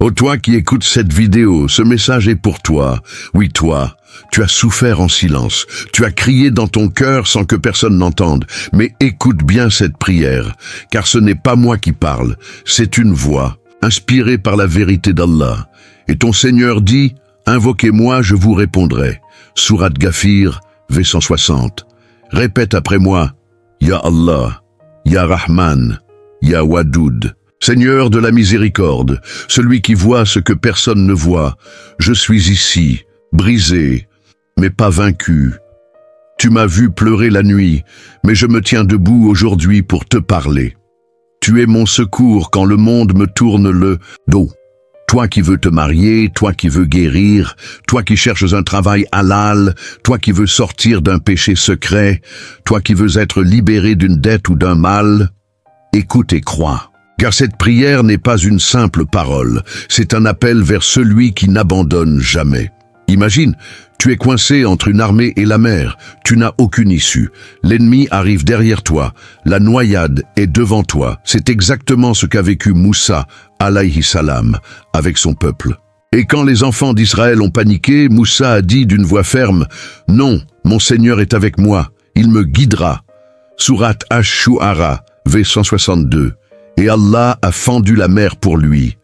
Ô toi qui écoutes cette vidéo, ce message est pour toi. Oui, toi, tu as souffert en silence. Tu as crié dans ton cœur sans que personne n'entende. Mais écoute bien cette prière, car ce n'est pas moi qui parle. C'est une voix, inspirée par la vérité d'Allah. Et ton Seigneur dit, invoquez-moi, je vous répondrai. Sourate Ghafir, V160. Répète après moi, Ya Allah, Ya Rahman, Ya Wadoud. Seigneur de la miséricorde, celui qui voit ce que personne ne voit, je suis ici, brisé, mais pas vaincu. Tu m'as vu pleurer la nuit, mais je me tiens debout aujourd'hui pour te parler. Tu es mon secours quand le monde me tourne le dos. Toi qui veux te marier, toi qui veux guérir, toi qui cherches un travail halal, toi qui veux sortir d'un péché secret, toi qui veux être libéré d'une dette ou d'un mal, écoute et crois. Car cette prière n'est pas une simple parole, c'est un appel vers celui qui n'abandonne jamais. Imagine, tu es coincé entre une armée et la mer, tu n'as aucune issue. L'ennemi arrive derrière toi, la noyade est devant toi. C'est exactement ce qu'a vécu Moussa, alayhi salam, avec son peuple. Et quand les enfants d'Israël ont paniqué, Moussa a dit d'une voix ferme, « Non, mon Seigneur est avec moi, il me guidera. » Sourate Ash-Shu'ara, V162. Et Allah a fendu la mer pour lui.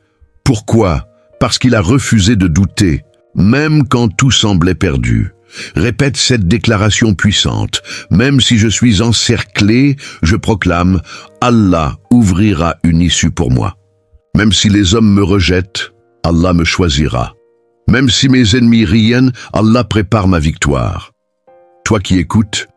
Pourquoi? Parce qu'il a refusé de douter, même quand tout semblait perdu. Répète cette déclaration puissante. Même si je suis encerclé, je proclame, Allah ouvrira une issue pour moi. Même si les hommes me rejettent, Allah me choisira. Même si mes ennemis rient, Allah prépare ma victoire. Toi qui écoutes,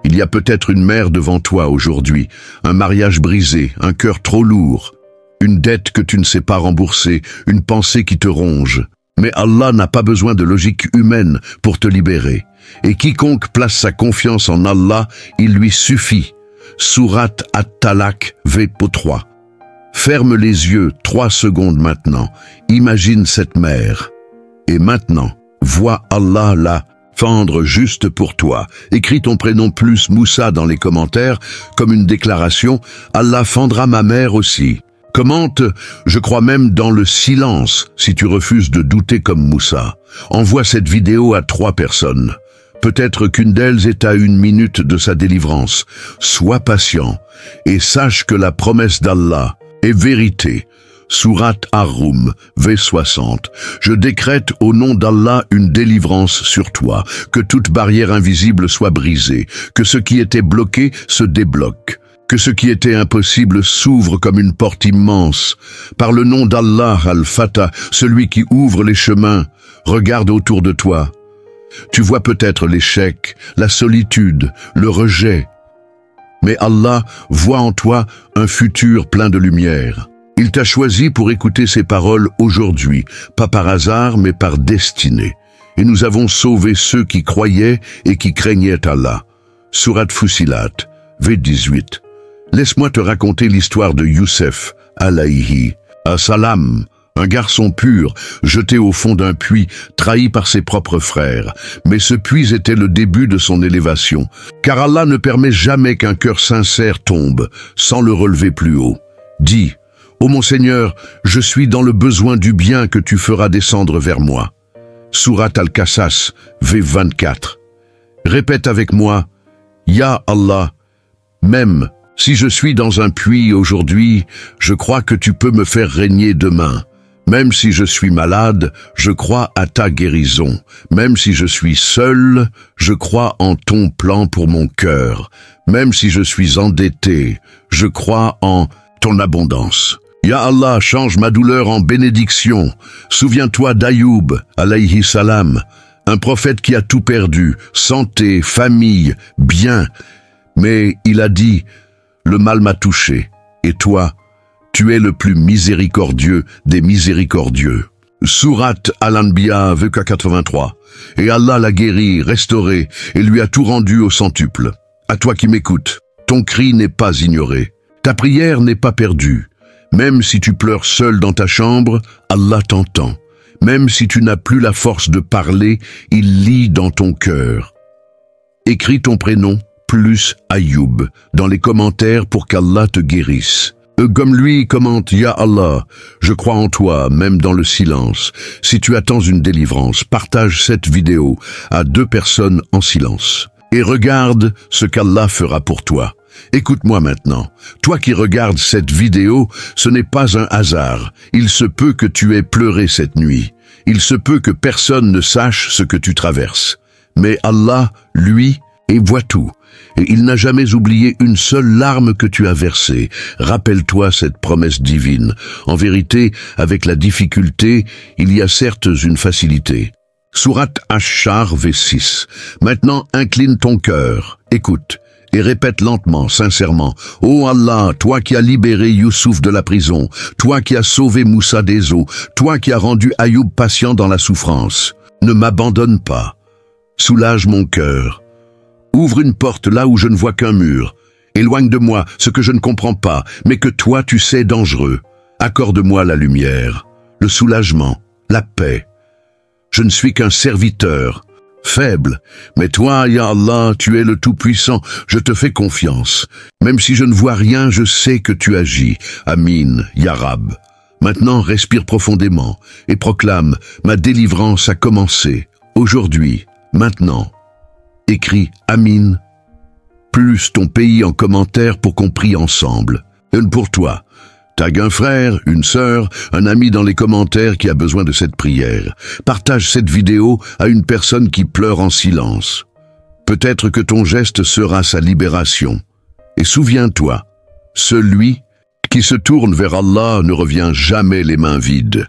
il y a peut-être une mer devant toi aujourd'hui, un mariage brisé, un cœur trop lourd, une dette que tu ne sais pas rembourser, une pensée qui te ronge. Mais Allah n'a pas besoin de logique humaine pour te libérer. Et quiconque place sa confiance en Allah, il lui suffit. Sourate At-Talaq, V.3. Ferme les yeux 3 secondes maintenant. Imagine cette mer. Et maintenant, vois Allah là, fendre juste pour toi. Écris ton prénom plus Moussa dans les commentaires, comme une déclaration, Allah fendra ma mère aussi. Commente, je crois même dans le silence, si tu refuses de douter comme Moussa. Envoie cette vidéo à 3 personnes. Peut-être qu'une d'elles est à 1 minute de sa délivrance. Sois patient et sache que la promesse d'Allah est vérité. Sourate Ar-Rum, V60. Je décrète au nom d'Allah une délivrance sur toi, que toute barrière invisible soit brisée, que ce qui était bloqué se débloque, que ce qui était impossible s'ouvre comme une porte immense. Par le nom d'Allah Al-Fatah, celui qui ouvre les chemins, regarde autour de toi. Tu vois peut-être l'échec, la solitude, le rejet. Mais Allah voit en toi un futur plein de lumière. Il t'a choisi pour écouter ses paroles aujourd'hui, pas par hasard, mais par destinée. Et nous avons sauvé ceux qui croyaient et qui craignaient Allah. Sourate Fussilat, V18. Laisse-moi te raconter l'histoire de Youssef, alayhi salam, un garçon pur, jeté au fond d'un puits, trahi par ses propres frères. Mais ce puits était le début de son élévation, car Allah ne permet jamais qu'un cœur sincère tombe, sans le relever plus haut. Dis, ô mon Seigneur, je suis dans le besoin du bien que tu feras descendre vers moi. Sourate Al-Qasas, V24. Répète avec moi, Ya Allah, même si je suis dans un puits aujourd'hui, je crois que tu peux me faire régner demain. Même si je suis malade, je crois à ta guérison. Même si je suis seul, je crois en ton plan pour mon cœur. Même si je suis endetté, je crois en ton abondance. Ya Allah, change ma douleur en bénédiction. Souviens-toi d'Ayoub, alayhi salam, un prophète qui a tout perdu, santé, famille, bien. Mais il a dit, le mal m'a touché, et toi, tu es le plus miséricordieux des miséricordieux. Sourate Al-Anbiya, V83. Et Allah l'a guéri, restauré, et lui a tout rendu au centuple. À toi qui m'écoutes, ton cri n'est pas ignoré. Ta prière n'est pas perdue. Même si tu pleures seul dans ta chambre, Allah t'entend. Même si tu n'as plus la force de parler, il lit dans ton cœur. Écris ton prénom plus Ayoub dans les commentaires pour qu'Allah te guérisse. Comme lui commente, Ya Allah, je crois en toi, même dans le silence. Si tu attends une délivrance, partage cette vidéo à 2 personnes en silence. Et regarde ce qu'Allah fera pour toi. Écoute-moi maintenant. Toi qui regardes cette vidéo, ce n'est pas un hasard. Il se peut que tu aies pleuré cette nuit. Il se peut que personne ne sache ce que tu traverses. Mais Allah, lui, voit tout. Et il n'a jamais oublié une seule larme que tu as versée. Rappelle-toi cette promesse divine. En vérité, avec la difficulté, il y a certes une facilité. Sourate Ash-Shar, V6. Maintenant, incline ton cœur. Écoute. Et répète lentement, sincèrement, « Ô Allah, toi qui as libéré Youssouf de la prison, toi qui as sauvé Moussa des eaux, toi qui as rendu Ayoub patient dans la souffrance, ne m'abandonne pas. Soulage mon cœur. Ouvre une porte là où je ne vois qu'un mur. Éloigne de moi ce que je ne comprends pas, mais que toi tu sais dangereux. Accorde-moi la lumière, le soulagement, la paix. Je ne suis qu'un serviteur. Faible, mais toi, Ya Allah, tu es le Tout-Puissant, je te fais confiance. Même si je ne vois rien, je sais que tu agis. Amin, Ya Rab. Maintenant, respire profondément et proclame, ma délivrance a commencé. Aujourd'hui, maintenant. Écris Amin, plus ton pays en commentaire pour qu'on prie ensemble. Pour toi. Tag un frère, une sœur, un ami dans les commentaires qui a besoin de cette prière. Partage cette vidéo à une personne qui pleure en silence. Peut-être que ton geste sera sa libération. Et souviens-toi, celui qui se tourne vers Allah ne revient jamais les mains vides.